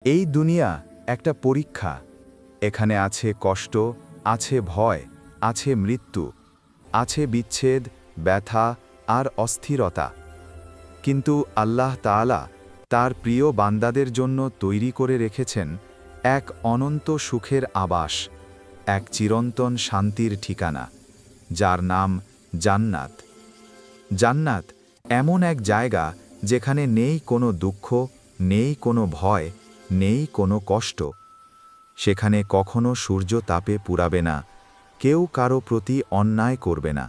এই দুনিয়া একটা পরীক্ষা। এখানে আছে কষ্ট, আছে ভয়, আছে মৃত্যু, আছে বিচ্ছেদ, ব্যথা আর অস্থিরতা। কিন্তু আল্লাহ তাআলা তার প্রিয় বান্দাদের জন্য তৈরি করে রেখেছেন এক অনন্ত সুখের আবাস, এক চিরন্তন শান্তির ঠিকানা, যার নাম জান্নাত। জান্নাত এমন এক জায়গা যেখানে নেই কোনো দুঃখ, নেই কোনো ভয়, নেই কোনো কষ্ট। সেখানে কখনো সূর্য তাপে পুড়াবে না, কেউ কারো প্রতি অন্যায় করবে না।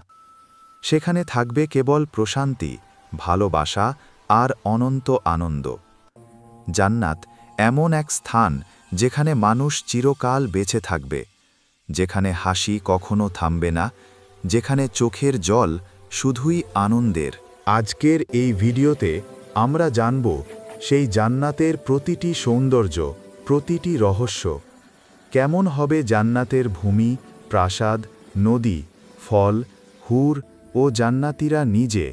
সেখানে থাকবে কেবল প্রশান্তি, ভালোবাসা আর অনন্ত আনন্দ। জান্নাত এমন এক স্থান যেখানে মানুষ চিরকাল বেঁচে থাকবে, যেখানে হাসি কখনো থামবে না, যেখানে চোখের জল শুধুই আনন্দের। আজকের এই ভিডিওতে আমরা জানব সেই জান্নাতের প্রতিটি সৌন্দর্য, প্রতিটি রহস্য। কেমন হবে জান্নাতের ভূমি, প্রাসাদ, নদী, ফল, হুর ও জান্নাতীরা নিজে,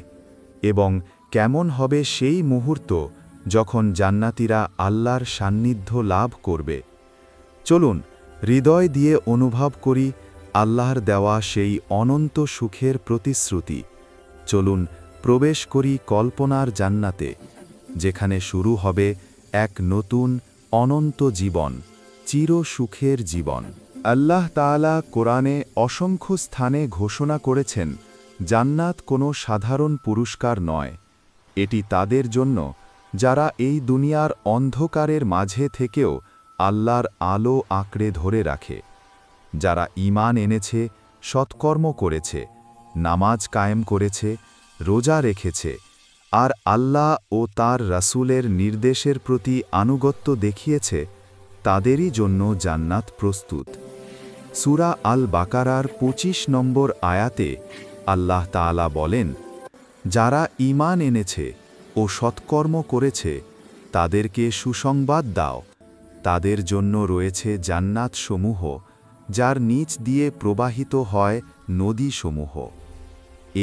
এবং কেমন হবে সেই মুহূর্ত যখন জান্নাতীরা আল্লাহর সান্নিধ্য লাভ করবে। চলুন হৃদয় দিয়ে অনুভব করি আল্লাহর দেওয়া সেই অনন্ত সুখের প্রতিশ্রুতি। চলুন প্রবেশ করি কল্পনার জান্নাতে, যেখানে শুরু হবে এক নতুন অনন্ত জীবন, চির সুখের জীবন। আল্লাহ তাআলা কোরআনে অসংখ্য স্থানে ঘোষণা করেছেন, জান্নাত কোনো সাধারণ পুরস্কার নয়। এটি তাদের জন্য যারা এই দুনিয়ার অন্ধকারের মাঝে থেকেও আল্লাহর আলো আঁকড়ে ধরে রাখে, যারা ঈমান এনেছে, সৎকর্ম করেছে, নামাজ কায়েম করেছে, রোজা রেখেছে, আর আল্লাহ ও তার রাসূলের নির্দেশের প্রতি আনুগত্য দেখিয়েছে, তাদেরই জন্য জান্নাত প্রস্তুত। সূরা আল বাকারার ২৫ নম্বর আয়াতে আল্লাহ তাআলা বলেন, যারা ঈমান এনেছে ও সৎকর্ম করেছে তাদেরকে সুসংবাদ দাও, তাদের জন্য রয়েছে জান্নাতসমূহ, যার নিচ দিয়ে প্রবাহিত হয় নদীসমূহ।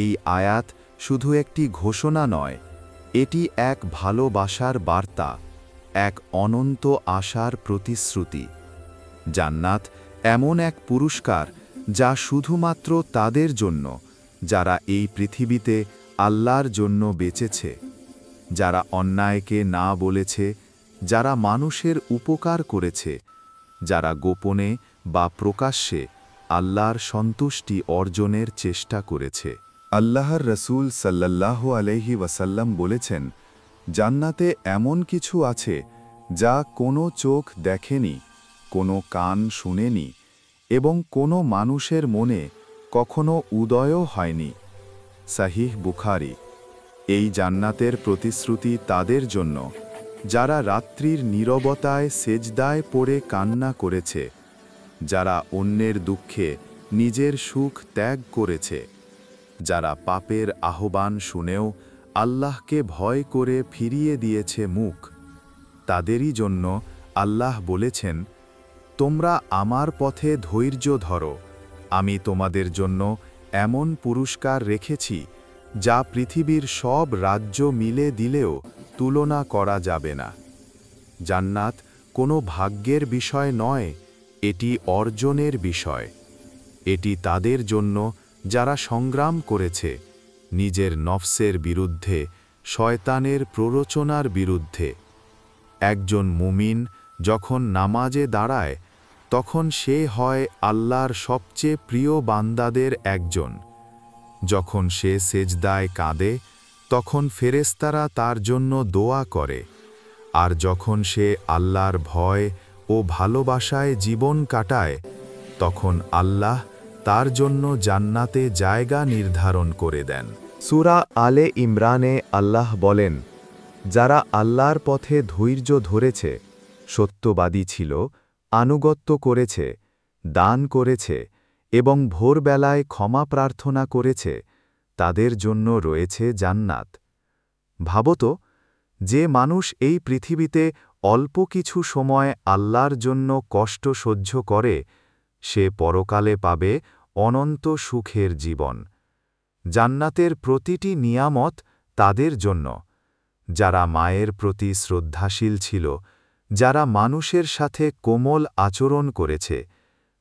এই আয়াত শুধু একটি ঘোষণা নয়, এটি এক ভালোবাসার বার্তা, এক অনন্ত আশার প্রতিশ্রুতি। জান্নাত এমন এক পুরস্কার যা শুধুমাত্র তাদের জন্য যারা এই পৃথিবীতে আল্লাহর জন্য বেঁচেছে, যারা অন্যায়কে না বলেছে, যারা মানুষের উপকার করেছে, যারা গোপনে বা প্রকাশ্যে আল্লাহর সন্তুষ্টি অর্জনের চেষ্টা করেছে। আল্লাহর রসূল সাল্লাল্লাহু আলাইহি ওয়াসাল্লাম বলেছেন, জান্নাতে এমন কিছু আছে যা কোনো চোখ দেখেনি, কোনো কান শুনেনি, এবং কোনো মানুষের মনে কখনো উদয়ও হয়নি। সাহিহ বুখারী। এই জান্নাতের প্রতিশ্রুতি তাদের জন্য যারা রাত্রির নীরবতায় সেজদায় পড়ে কান্না করেছে, যারা অন্যের দুঃখে নিজের সুখ ত্যাগ করেছে, যারা পাপের আহ্বান শুনেও আল্লাহকে ভয় করে ফিরিয়ে দিয়েছে মুখ। তাদেরই জন্য আল্লাহ বলেছেন, তোমরা আমার পথে ধৈর্য ধরো, আমি তোমাদের জন্য এমন পুরস্কার রেখেছি যা পৃথিবীর সব রাজ্য মিলে দিলেও তুলনা করা যাবে না। জান্নাত কোনো ভাগ্যের বিষয় নয়, এটি অর্জনের বিষয়। এটি তাদের জন্য যারা সংগ্রাম করেছে, নিজের নফসের বিরুদ্ধে, শয়তানের প্ররোচনার বিরুদ্ধে। একজন মুমিন যখন নামাজে দাঁড়ায়, তখন সে হয় আল্লাহর সবচেয়ে প্রিয় বান্দাদের একজন। যখন সে সেজদায় কাঁদে, তখন ফেরেশতারা তার জন্য দোয়া করে, আর যখন সে আল্লাহর ভয় ও ভালোবাসায় জীবন কাটায়, তখন আল্লাহ তার জন্য জান্নাতে জায়গা নির্ধারণ করে দেন। সূরা আলে ইমরানে আল্লাহ বলেন, যারা আল্লাহর পথে ধৈর্য ধরেছে, সত্যবাদী ছিল, আনুগত্য করেছে, দান করেছে এবং ভোরবেলায় ক্ষমা প্রার্থনা করেছে, তাদের জন্য রয়েছে জান্নাত। ভাবত, যে মানুষ এই পৃথিবীতে অল্প কিছু সময় আল্লাহর জন্য কষ্ট সহ্য করে, সে পরকালে পাবে অনন্ত সুখের জীবন। জান্নাতের প্রতিটি নিয়ামত তাদের জন্য, যারা মায়ের প্রতি শ্রদ্ধাশীল ছিল, যারা মানুষের সাথে কোমল আচরণ করেছে,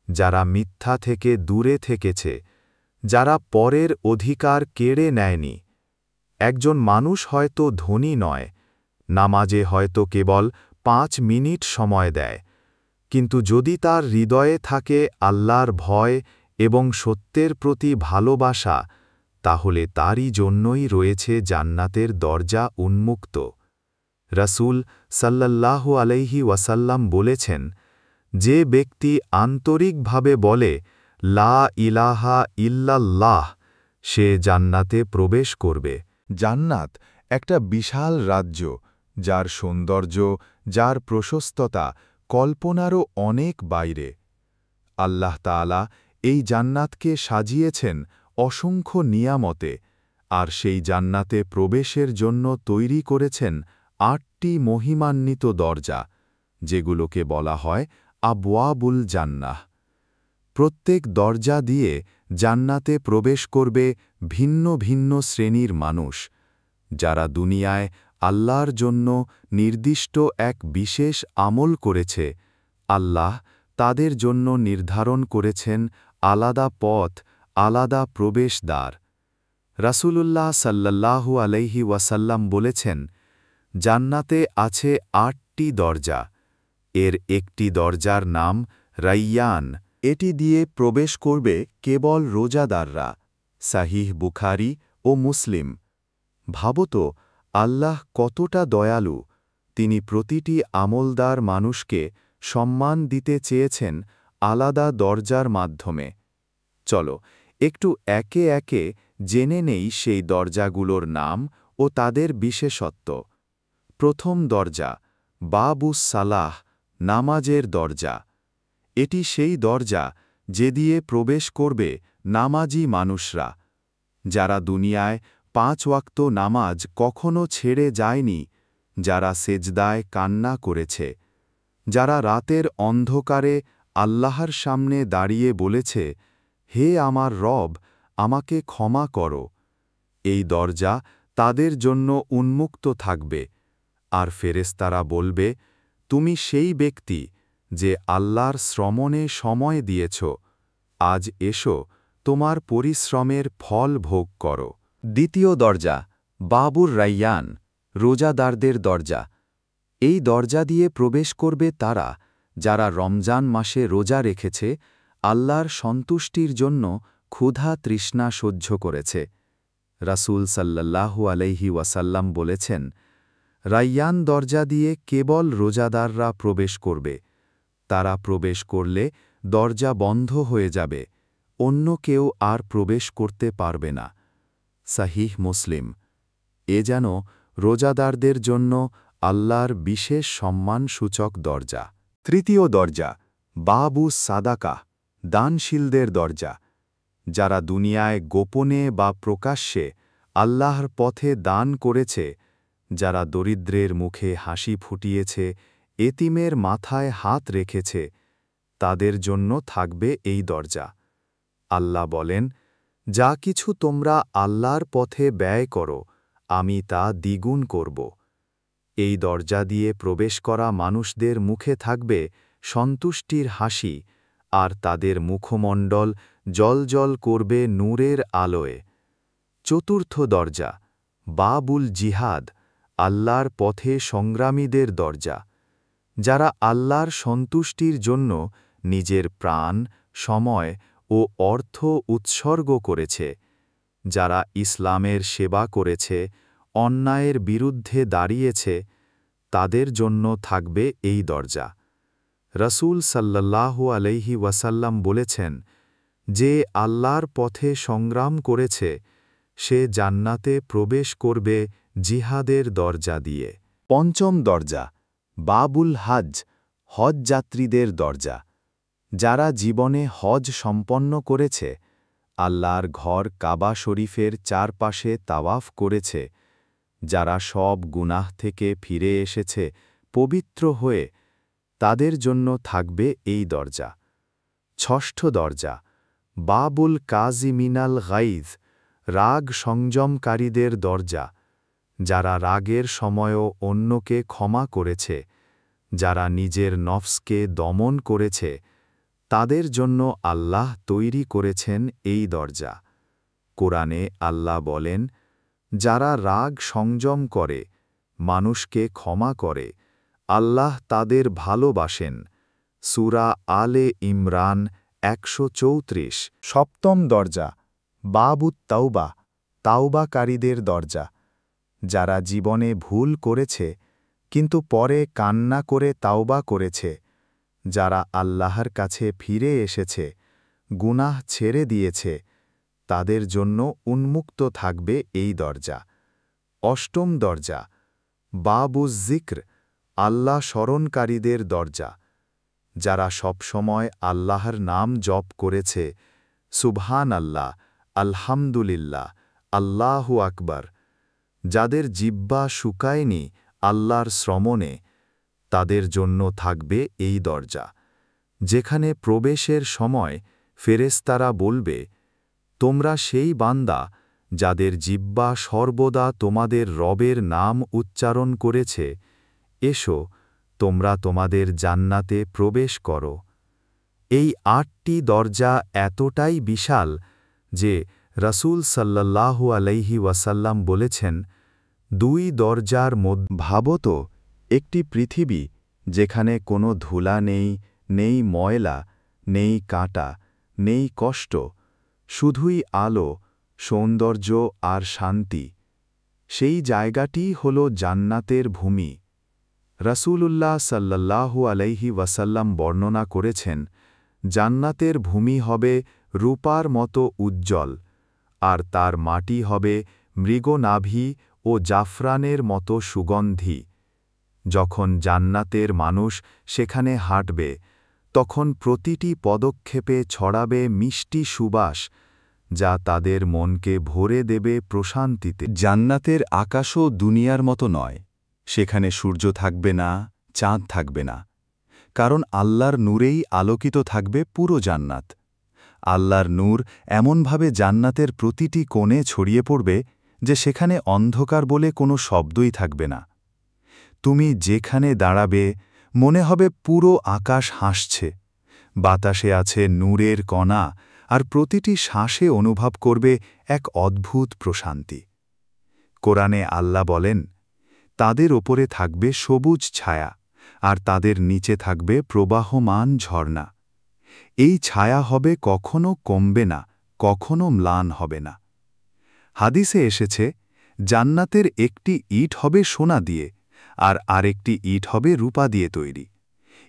যারা মিথ্যা থেকে দূরে থেকেছে, যারা পরের অধিকার কেড়ে নেয়নি। একজন মানুষ হয়তো ধনী নয়, নামাজে হয়তো কেবল 5 মিনিট সময় দেয়, কিন্তু যদি তার হৃদয়ে থাকে আল্লাহর ভয় এবং সত্যের প্রতি ভালোবাসা, তাহলে তারই জন্যই রয়েছে জান্নাতের দরজা উন্মুক্ত। রাসূল সাল্লাল্লাহু আলাইহি ওয়াসাল্লাম বলেছেন, যে ব্যক্তি আন্তরিকভাবে বলে লা ইলাহা ইল্লাল্লাহ, সে জান্নাতে প্রবেশ করবে। জান্নাত একটা বিশাল রাজ্য, যার সৌন্দর্য, যার প্রশস্ততা কল্পনারও অনেক বাইরে। আল্লাহ তাআলা এই জান্নাতকে সাজিয়েছেন অসংখ্য নিয়ামতে, আর সেই জান্নাতে প্রবেশের জন্য তৈরি করেছেন 8টি মহিমান্বিত দরজা, যেগুলোকে বলা হয় আবওয়াবুল জান্নাহ। প্রত্যেক দরজা দিয়ে জান্নাতে প্রবেশ করবে ভিন্ন ভিন্ন শ্রেণীর মানুষ, যারা দুনিয়ায় আল্লাহর জন্য নির্দিষ্ট এক বিশেষ আমল করেছে। আল্লাহ তাদের জন্য নির্ধারণ করেছেন আলাদা পথ, আলাদা প্রবেশদ্বার। রাসূলুল্লাহ সাল্লাল্লাহু আলাইহি ওয়াসাল্লাম বলেছেন, জান্নাতে আছে 8টি দরজা। এর একটি দরজার নাম রাইয়ান। এটি দিয়ে প্রবেশ করবে কেবল রোজাদাররা। সাহিহ বুখারী ও মুসলিম। ভাবত, আল্লাহ কতটা দয়ালু! তিনি প্রতিটি আমলদার মানুষকে সম্মান দিতে চেয়েছেন আলাদা দরজার মাধ্যমে। চলো একটু একে একে জেনে নেই সেই দরজাগুলোর নাম ও তাদের বিশেষত্ব। প্রথম দরজা, বাবুস সালাহ, নামাজের দরজা। এটি সেই দরজা যে দিয়ে প্রবেশ করবে নামাজি মানুষরা, যারা দুনিয়ায় 5 ওয়াক্ত নামাজ কখনো ছেড়ে যায়নি, যারা সেজদায় কান্না করেছে, যারা রাতের অন্ধকারে আল্লাহর সামনে দাঁড়িয়ে বলেছে, হে আমার রব, আমাকে ক্ষমা করো। এই দরজা তাদের জন্য উন্মুক্ত থাকবে, আর ফেরেশতারা বলবে, তুমি সেই ব্যক্তি যে আল্লাহর শ্রমণে সময় দিয়েছ, আজ এসো তোমার পরিশ্রমের ফল ভোগ করো। দ্বিতীয় দরজা, বাবুর রাইয়ান, রোজাদারদের দরজা। এই দরজা দিয়ে প্রবেশ করবে তারা, যারা রমজান মাসে রোজা রেখেছে, আল্লাহর সন্তুষ্টির জন্য ক্ষুধা তৃষ্ণা সহ্য করেছে। রাসূল সাল্লাল্লাহু আলাইহি ওয়াসাল্লাম বলেছেন, রাইয়ান দরজা দিয়ে কেবল রোজাদাররা প্রবেশ করবে। তারা প্রবেশ করলে দরজা বন্ধ হয়ে যাবে, অন্য কেউ আর প্রবেশ করতে পারবে না। সাহিহ মুসলিম। এ যেন রোজাদারদের জন্য আল্লাহর বিশেষ সম্মানসূচক দরজা। তৃতীয় দরজা, বাবু সাদাকা, দানশীলদের দরজা। যারা দুনিয়ায় গোপনে বা প্রকাশ্যে আল্লাহর পথে দান করেছে, যারা দরিদ্রের মুখে হাসি ফুটিয়েছে, এতিমের মাথায় হাত রেখেছে, তাদের জন্য থাকবে এই দরজা। আল্লাহ বলেন, যা কিছু তোমরা আল্লাহর পথে ব্যয় করো, আমি তা দ্বিগুণ করব। এই দরজা দিয়ে প্রবেশ করা মানুষদের মুখে থাকবে সন্তুষ্টির হাসি, আর তাদের মুখমণ্ডল জ্বলজ্বল করবে নূরের আলোয়। চতুর্থ দরজা, বাবুল জিহাদ, আল্লাহর পথে সংগ্রামীদের দরজা। যারা আল্লাহর সন্তুষ্টির জন্য নিজের প্রাণ, সময় ও অর্থ উৎসর্গ করেছে, যারা ইসলামের সেবা করেছে, অন্যায়ের বিরুদ্ধে দাঁড়িয়েছে, তাদের জন্য থাকবে এই দরজা। রাসূল সাল্লাল্লাহু আলাইহি ওয়াসাল্লাম বলেছেন, যে আল্লাহর পথে সংগ্রাম করেছে, সে জান্নাতে প্রবেশ করবে জিহাদের দরজা দিয়ে। পঞ্চম দরজা, বাবুল হজ, হজযাত্রীদের দরজা। যারা জীবনে হজ সম্পন্ন করেছে, আল্লাহর ঘর কাবা শরীফের চারপাশে তাওয়াফ করেছে, যারা সব গুনাহ থেকে ফিরে এসেছে পবিত্র হয়ে, তাদের জন্য থাকবে এই দরজা। ষষ্ঠ দরজা, বাবুল কাজিমিনাল গাইজ, রাগ সংযমকারীদের দরজা। যারা রাগের সময়ও অন্যকে ক্ষমা করেছে, যারা নিজের নফসকে দমন করেছে তাদের জন্য আল্লাহ তৈরি করেছেন এই দরজা। কোরআনে আল্লাহ বলেন, যারা রাগ সংযম করে, মানুষকে ক্ষমা করে, আল্লাহ তাদের ভালোবাসেন। সূরা আলে ইমরান ১৩৪। সপ্তম দরজা, বাবুত তাওবা, তাওবাকারীদের দরজা। যারা জীবনে ভুল করেছে কিন্তু পরে কান্না করে তাওবা করেছে, যারা আল্লাহর কাছে ফিরে এসেছে, গুনাহ ছেড়ে দিয়েছে, তাদের জন্য উন্মুক্ত থাকবে এই দরজা। অষ্টম দরজা, বাবুজ জিক্র, আল্লাহ স্মরণকারীদের দরজা। যারা সবসময় আল্লাহর নাম জপ করেছে, সুবহান আল্লাহ, আলহামদুলিল্লাহ, আল্লাহু আকবার, যাদের জিহ্বা শুকায়নি আল্লাহর শ্রমণে, তাদের জন্য থাকবে এই দরজা, যেখানে প্রবেশের সময় ফেরেশতারা বলবে, তোমরা সেই বান্দা যাদের জিহ্বা সর্বদা তোমাদের রবের নাম উচ্চারণ করেছে, এসো তোমরা তোমাদের জান্নাতে প্রবেশ করো। এই ৮টি দরজা এতটাই বিশাল যে রাসূল সাল্লাল্লাহু আলাইহি ওয়াসাল্লাম বলেছেন, ২ দরজার মধ্যে ভাবত একটি পৃথিবী যেখানে কোনো ধুলা নেই, নেই ময়লা, নেই কাঁটা, নেই কষ্ট, শুধুই আলো, সৌন্দর্য আর শান্তি। সেই জায়গাটিই হল জান্নাতের ভূমি। রাসূলুল্লাহ সাল্লাল্লাহু আলাইহি ওয়াসাল্লাম বর্ণনা করেছেন, জান্নাতের ভূমি হবে রূপার মতো উজ্জ্বল, আর তার মাটি হবে মৃগনাভি ও জাফরানের মতো সুগন্ধি। যখন জান্নাতের মানুষ সেখানে হাঁটবে, তখন প্রতিটি পদক্ষেপে ছড়াবে মিষ্টি সুবাস, যা তাদের মনকে ভরে দেবে প্রশান্তিতে। জান্নাতের আকাশও দুনিয়ার মতো নয়। সেখানে সূর্য থাকবে না, চাঁদ থাকবে না, কারণ আল্লাহর নূরেই আলোকিত থাকবে পুরো জান্নাত। আল্লাহর নূর এমনভাবে জান্নাতের প্রতিটি কোণে ছড়িয়ে পড়বে যে সেখানে অন্ধকার বলে কোনো শব্দই থাকবে না। তুমি যেখানে দাঁড়াবে মনে হবে পুরো আকাশ হাসছে, বাতাসে আছে নূরের কণা, আর প্রতিটি শ্বাসে অনুভব করবে এক অদ্ভুত প্রশান্তি। কোরআনে আল্লাহ বলেন, তাদের ওপরে থাকবে সবুজ ছায়া, আর তাদের নিচে থাকবে প্রবাহমান ঝর্ণা। এই ছায়া হবে কখনো কমবে না, কখনো ম্লান হবে না। হাদিসে এসেছে, জান্নাতের একটি ইট হবে সোনা দিয়ে, আর আরেকটি ইট হবে রূপা দিয়ে তৈরি।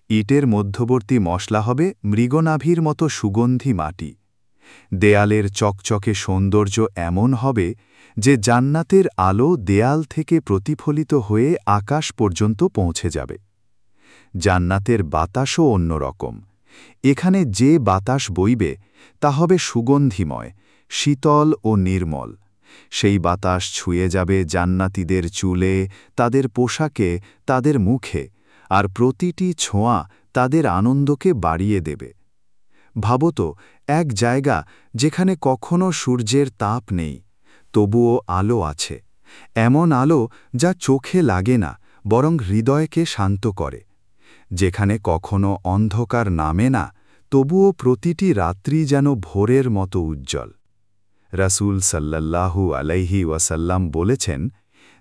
ইটের মধ্যবর্তী মশলা হবে মৃগনাভির মতো সুগন্ধি মাটি। দেয়ালের চকচকে সৌন্দর্য এমন হবে যে জান্নাতের আলো দেয়াল থেকে প্রতিফলিত হয়ে আকাশ পর্যন্ত পৌঁছে যাবে। জান্নাতের বাতাসও অন্যরকম। এখানে যে বাতাস বইবে তা হবে সুগন্ধিময়, শীতল ও নির্মল। সেই বাতাস ছুঁয়ে যাবে জান্নাতীদের চুলে, তাদের পোশাকে, তাদের মুখে, আর প্রতিটি ছোঁয়া তাদের আনন্দকে বাড়িয়ে দেবে। ভাবত, এক জায়গা যেখানে কখনো সূর্যের তাপ নেই, তবুও আলো আছে, এমন আলো যা চোখে লাগে না, বরং হৃদয়কে শান্ত করে। যেখানে কখনো অন্ধকার নামে না, তবুও প্রতিটি রাত্রি যেন ভোরের মতো উজ্জ্বল। রাসূল সাল্লাল্লাহু আলাইহি ওয়াসাল্লাম বলেছেন,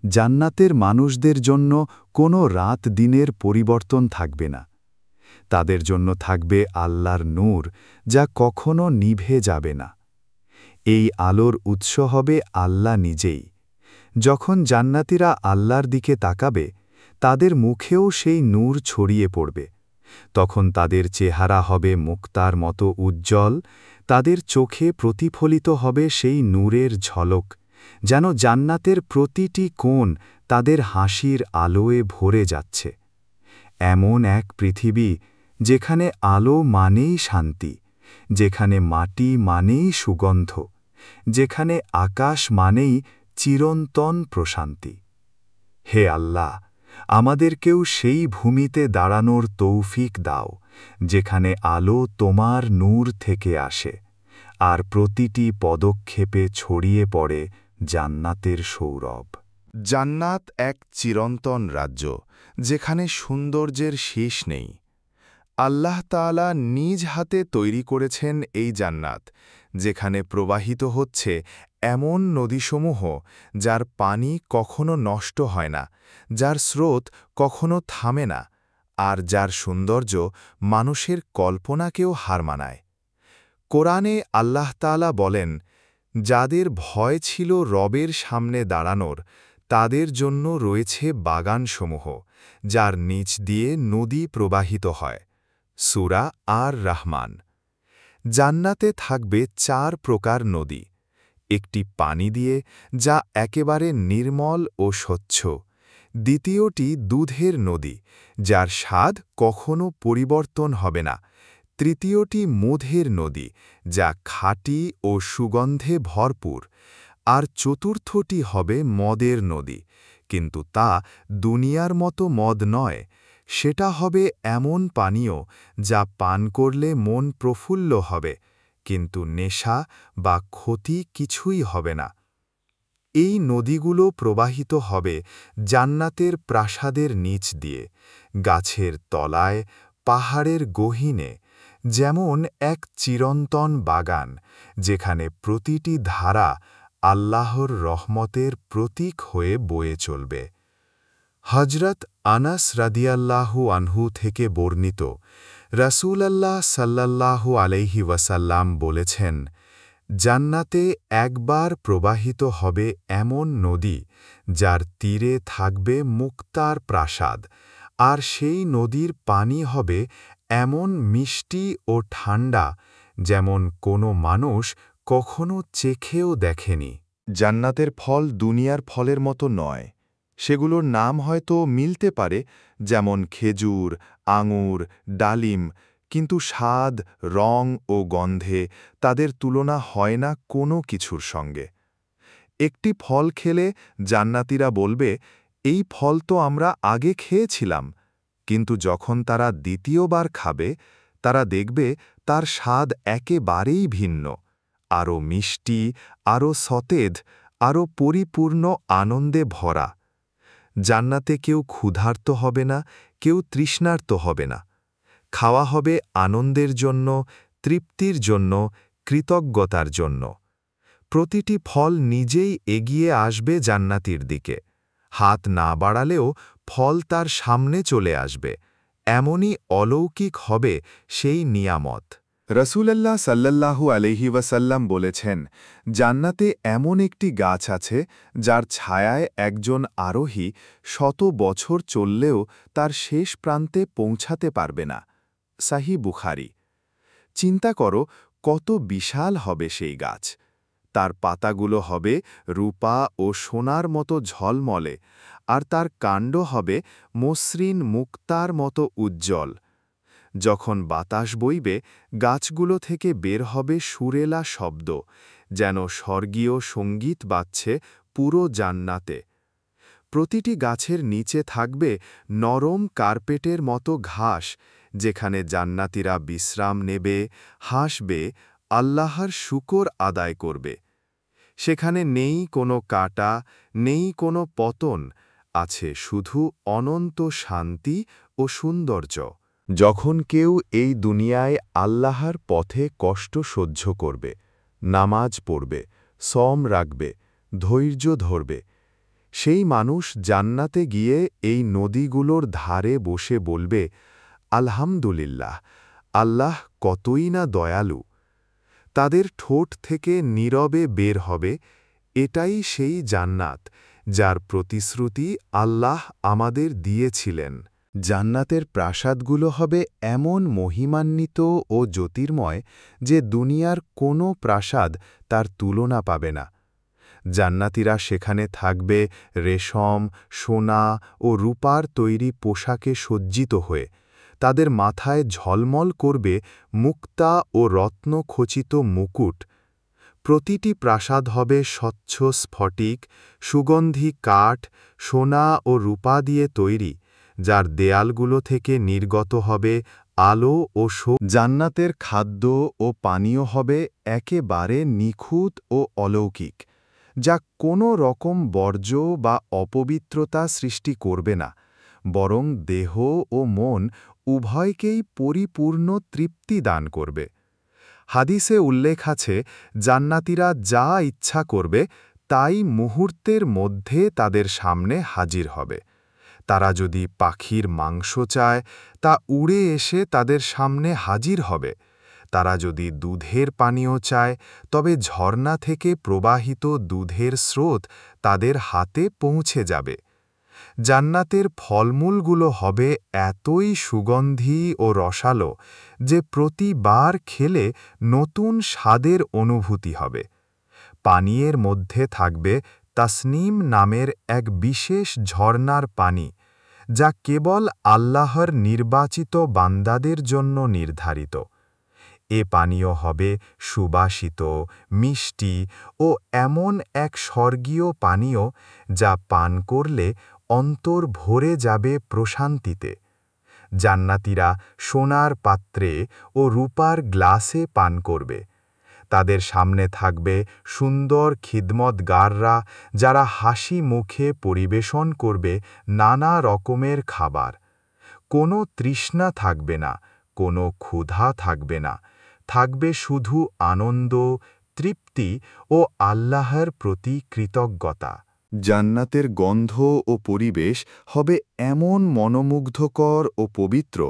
জান্নাতের মানুষদের জন্য কোনো রাত দিনের পরিবর্তন থাকবে না। তাদের জন্য থাকবে আল্লাহর নূর, যা কখনো নিভে যাবে না। এই আলোর উৎস হবে আল্লাহ নিজেই। যখন জান্নাতীরা আল্লাহর দিকে তাকাবে, তাদের মুখেও সেই নূর ছড়িয়ে পড়বে। তখন তাদের চেহারা হবে মুক্তার মতো উজ্জ্বল, তাদের চোখে প্রতিফলিত হবে সেই নূরের ঝলক, যেন জান্নাতের প্রতিটি কোণ তাদের হাসির আলোয় ভরে যাচ্ছে। এমন এক পৃথিবী যেখানে আলো মানেই শান্তি, যেখানে মাটি মানেই সুগন্ধ, যেখানে আকাশ মানেই চিরন্তন প্রশান্তি। হে আল্লাহ, আমাদেরকেও সেই ভূমিতে দাঁড়ানোর তৌফিক দাও, যেখানে আলো তোমার নূর থেকে আসে, আর প্রতিটি পদক্ষেপে ছড়িয়ে পড়ে জান্নাতের সৌরভ। জান্নাত এক চিরন্তন রাজ্য, যেখানে সৌন্দর্যের শেষ নেই। আল্লাহ তাআলা নিজ হাতে তৈরি করেছেন এই জান্নাত, যেখানে প্রবাহিত হচ্ছে এমন নদীসমূহ যার পানি কখনো নষ্ট হয় না, যার স্রোত কখনো থামে না, আর যার সৌন্দর্য মানুষের কল্পনাকেও হার মানায়। কোরআনে আল্লাহ তাআলা বলেন, যাদের ভয় ছিল রবের সামনে দাঁড়ানোর, তাদের জন্য রয়েছে বাগানসমূহ, যার নিচ দিয়ে নদী প্রবাহিত হয়। সূরা আর রহমান। জান্নাতে থাকবে ৪ প্রকার নদী। একটি পানি দিয়ে, যা একেবারে নির্মল ও স্বচ্ছ। দ্বিতীয়টি দুধের নদী, যার স্বাদ কখনো পরিবর্তন হবে না। তৃতীয়টি মধের নদী, যা খাঁটি ও সুগন্ধে ভরপুর। আর চতুর্থটি হবে মদের নদী, কিন্তু তা দুনিয়ার মতো মদ নয়। সেটা হবে এমন পানীয় যা পান করলে মন প্রফুল্ল হবে, কিন্তু নেশা বা ক্ষতি কিছুই হবে না। এই নদীগুলো প্রবাহিত হবে জান্নাতের প্রাসাদের নিচ দিয়ে, গাছের তলায়, পাহাড়ের গহীনে, যেমন এক চিরন্তন বাগান, যেখানে প্রতিটি ধারা আল্লাহর রহমতের প্রতীক হয়ে বয়ে চলবে। হজরত আনাস রাদিয়াল্লাহু আনহু থেকে বর্ণিত, রাসূলুল্লাহ সাল্লাল্লাহু আলাইহি ওয়াসাল্লাম বলেছেন, জান্নাতে একবার প্রবাহিত হবে এমন নদী, যার তীরে থাকবে মুক্তার প্রাসাদ, আর সেই নদীর পানি হবে এমন মিষ্টি ও ঠান্ডা, যেমন কোনো মানুষ কখনো চেখেও দেখেনি। জান্নাতের ফল দুনিয়ার ফলের মতো নয়। সেগুলোর নাম হয়তো মিলতে পারে, যেমন খেজুর, আঙুর, ডালিম, কিন্তু স্বাদ, রং ও গন্ধে তাদের তুলনা হয় না কোনো কিছুর সঙ্গে। একটি ফল খেলে জান্নাতীরা বলবে, এই ফল তো আমরা আগে খেয়েছিলাম, কিন্তু যখন তারা দ্বিতীয়বার খাবে, তারা দেখবে তার স্বাদ একেবারেই ভিন্ন, আরও মিষ্টি, আরও সতেজ, আরও পরিপূর্ণ আনন্দে ভরা। জান্নাতে কেউ ক্ষুধার্ত হবে না, কেউ তৃষ্ণার্ত হবে না। খাওয়া হবে আনন্দের জন্য, তৃপ্তির জন্য, কৃতজ্ঞতার জন্য। প্রতিটি ফল নিজেই এগিয়ে আসবে জান্নাতীর দিকে। হাত না বাড়ালেও ফল তার সামনে চলে আসবে। এমনই অলৌকিক হবে সেই নিয়ামত। রাসূলুল্লাহ সাল্লাল্লাহু আলাইহি ওয়াসাল্লাম বলেছেন, জান্নাতে এমন একটি গাছ আছে, যার ছায়ায় একজন আরোহী ১০০ বছর চললেও তার শেষ প্রান্তে পৌঁছাতে পারবে না। সাহিহ বুখারী। চিন্তা করো, কত বিশাল হবে সেই গাছ। তার পাতাগুলো হবে রূপা ও সোনার মতো ঝলমলে, আর তার কাণ্ড হবে মসৃণ মুক্তার মতো উজ্জ্বল। যখন বাতাস বইবে, গাছগুলো থেকে বের হবে সুরেলা শব্দ, যেন স্বর্গীয় সঙ্গীত বাজছে পুরো জান্নাতে। প্রতিটি গাছের নিচে থাকবে নরম কার্পেটের মতো ঘাস, যেখানে জান্নাতীরা বিশ্রাম নেবে, হাসবে, আল্লাহর শুকর আদায় করবে। সেখানে নেই কোনো কাঁটা, নেই কোনো পতন, আছে শুধু অনন্ত শান্তি ও সৌন্দর্য। যখন কেউ এই দুনিয়ায় আল্লাহর পথে কষ্ট সহ্য করবে, নামাজ পড়বে, সম রাখবে, ধৈর্য ধরবে, সেই মানুষ জান্নাতে গিয়ে এই নদীগুলোর ধারে বসে বলবে, আলহামদুলিল্লাহ, আল্লাহ কতই না দয়ালু। তাদের ঠোঁট থেকে নীরবে বের হবে, এটাই সেই জান্নাত, যার প্রতিশ্রুতি আল্লাহ আমাদের দিয়েছিলেন। জান্নাতের প্রাসাদগুলো হবে এমন মহিমান্বিত ও জ্যোতির্ময় যে দুনিয়ার কোনো প্রাসাদ তার তুলনা পাবে না। জান্নাতীরা সেখানে থাকবে রেশম, সোনা ও রূপার তৈরি পোশাকে সজ্জিত হয়ে। তাদের মাথায় ঝলমল করবে মুক্তা ও রত্নখচিত মুকুট। প্রতিটি প্রাসাদ হবে স্বচ্ছ স্ফটিক, সুগন্ধি কাঠ, সোনা ও রূপা দিয়ে তৈরি, যার দেয়ালগুলো থেকে নির্গত হবে আলো ও জান্নাতের খাদ্য ও পানীয় হবে একেবারে নিখুঁত ও অলৌকিক। যা কোনো রকম বর্জ্য বা অপবিত্রতা সৃষ্টি করবে না, বরং দেহ ও মন উভয়কেই পরিপূর্ণ তৃপ্তি দান করবে। হাদিসে উল্লেখ আছে, জান্নাতীরা যা ইচ্ছা করবে তাই মুহূর্তের মধ্যে তাদের সামনে হাজির হবে। তারা যদি পাখির মাংস চায়, তা উড়ে এসে তাদের সামনে হাজির হবে। তারা যদি দুধের পানীয় চায়, তবে ঝর্ণা থেকে প্রবাহিত দুধের স্রোত তাদের হাতে পৌঁছে যাবে। জান্নাতের ফলমূলগুলো হবে এতই সুগন্ধি ও রসালো যে প্রতিবার খেলে নতুন স্বাদের অনুভূতি হবে। পানীয়ের মধ্যে থাকবে তাসনিম নামের এক বিশেষ ঝর্ণার পানি, যা কেবল আল্লাহর নির্বাচিত বান্দাদের জন্য নির্ধারিত। এ পানীয় হবে সুবাসিত, মিষ্টি ও এমন এক স্বর্গীয় পানীয় যা পান করলে অন্তর ভরে যাবে প্রশান্তিতে। জান্নাতীরা সোনার পাত্রে ও রূপার গ্লাসে পান করবে। তাদের সামনে থাকবে সুন্দর খিদমতগাররা, যারা হাসি মুখে পরিবেশন করবে নানা রকমের খাবার। কোনো তৃষ্ণা থাকবে না, কোনো ক্ষুধা থাকবে না, থাকবে শুধু আনন্দ, তৃপ্তি ও আল্লাহর প্রতি কৃতজ্ঞতা। জান্নাতের গন্ধ ও পরিবেশ হবে এমন মনোমুগ্ধকর ও পবিত্র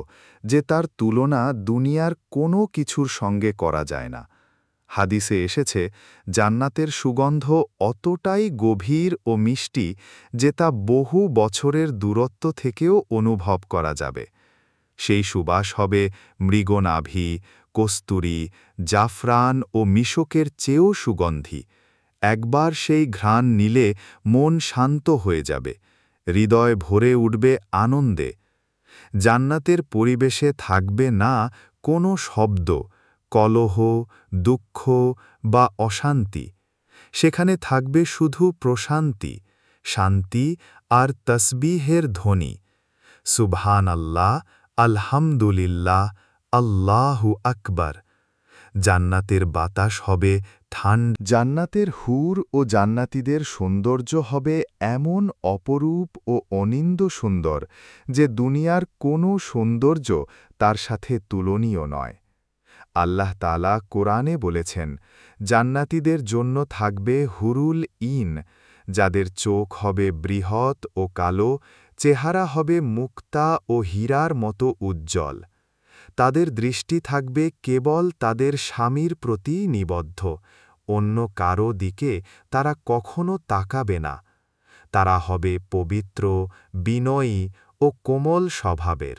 যে তার তুলনা দুনিয়ার কোনো কিছুর সঙ্গে করা যায় না। হাদিসে এসেছে, জান্নাতের সুগন্ধ অতটাই গভীর ও মিষ্টি যে তা বহু বছরের দূরত্ব থেকেও অনুভব করা যাবে। সেই সুবাস হবে মৃগনাভি, কস্তুরী, জাফরান ও মিশকের চেয়েও সুগন্ধি। একবার সেই ঘ্রাণ নিলে মন শান্ত হয়ে যাবে, হৃদয় ভরে উঠবে আনন্দে। জান্নাতের পরিবেশে থাকবে না কোনো শব্দ, কলহ, দুঃখ বা অশান্তি। সেখানে থাকবে শুধু প্রশান্তি, শান্তি আর তসবিহের ধ্বনি। সুবহান আল্লাহ, আলহামদুলিল্লাহ, আল্লাহু আকবার। জান্নাতের বাতাস হবে জান্নাতের হুর ও জান্নাতীদের সৌন্দর্য হবে এমন অপরূপ ও অনিন্দ সুন্দর যে দুনিয়ার কোনো সৌন্দর্য তার সাথে তুলনীয় নয়। আল্লাহ তাআলা কোরআনে বলেছেন, জান্নাতীদের জন্য থাকবে হুরুল ইন, যাদের চোখ হবে বৃহৎ ও কালো, চেহারা হবে মুক্তা ও হীরার মতো উজ্জ্বল। তাদের দৃষ্টি থাকবে কেবল তাদের স্বামীর প্রতি নিবদ্ধ, অন্য কারো দিকে তারা কখনো তাকাবে না। তারা হবে পবিত্র, বিনয়ী ও কোমল স্বভাবের।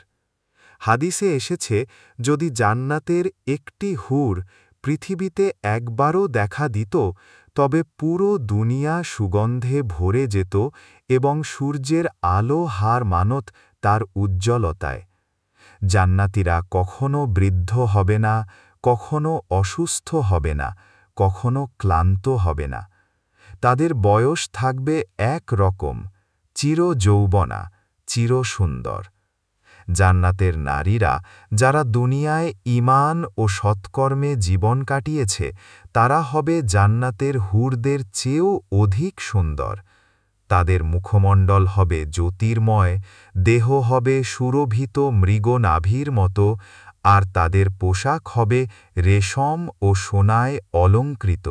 হাদিসে এসেছে, যদি জান্নাতের একটি হুর পৃথিবীতে একবারও দেখা দিত, তবে পুরো দুনিয়া সুগন্ধে ভরে যেত এবং সূর্যের আলো হার মানত তার উজ্জ্বলতায়। জান্নাতীরা কখনো বৃদ্ধ হবে না, কখনো অসুস্থ হবে না, কখনো ক্লান্ত হবে না। তাদের বয়স থাকবে এক রকম, চিরযৌবনা, চিরসুন্দর। জান্নাতের নারীরা, যারা দুনিয়ায় ঈমান ও সৎকর্মে জীবন কাটিয়েছে, তারা হবে জান্নাতের হুরদের চেয়েও অধিক সুন্দর। তাদের মুখমণ্ডল হবে জ্যোতির্ময়, দেহ হবে সুরভিত মৃগনাভির মতো, আর তাদের পোশাক হবে রেশম ও সোনায় অলংকৃত।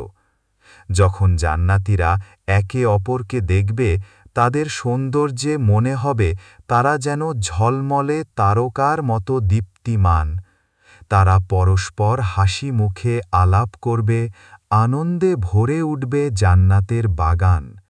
যখন জান্নাতীরা একে অপরকে দেখবে, তাদের সৌন্দর্যে মনে হবে তারা যেন ঝলমলে তারকার মতো দীপ্তিমান। তারা পরস্পর হাসি মুখে আলাপ করবে, আনন্দে ভরে উঠবে জান্নাতের বাগান।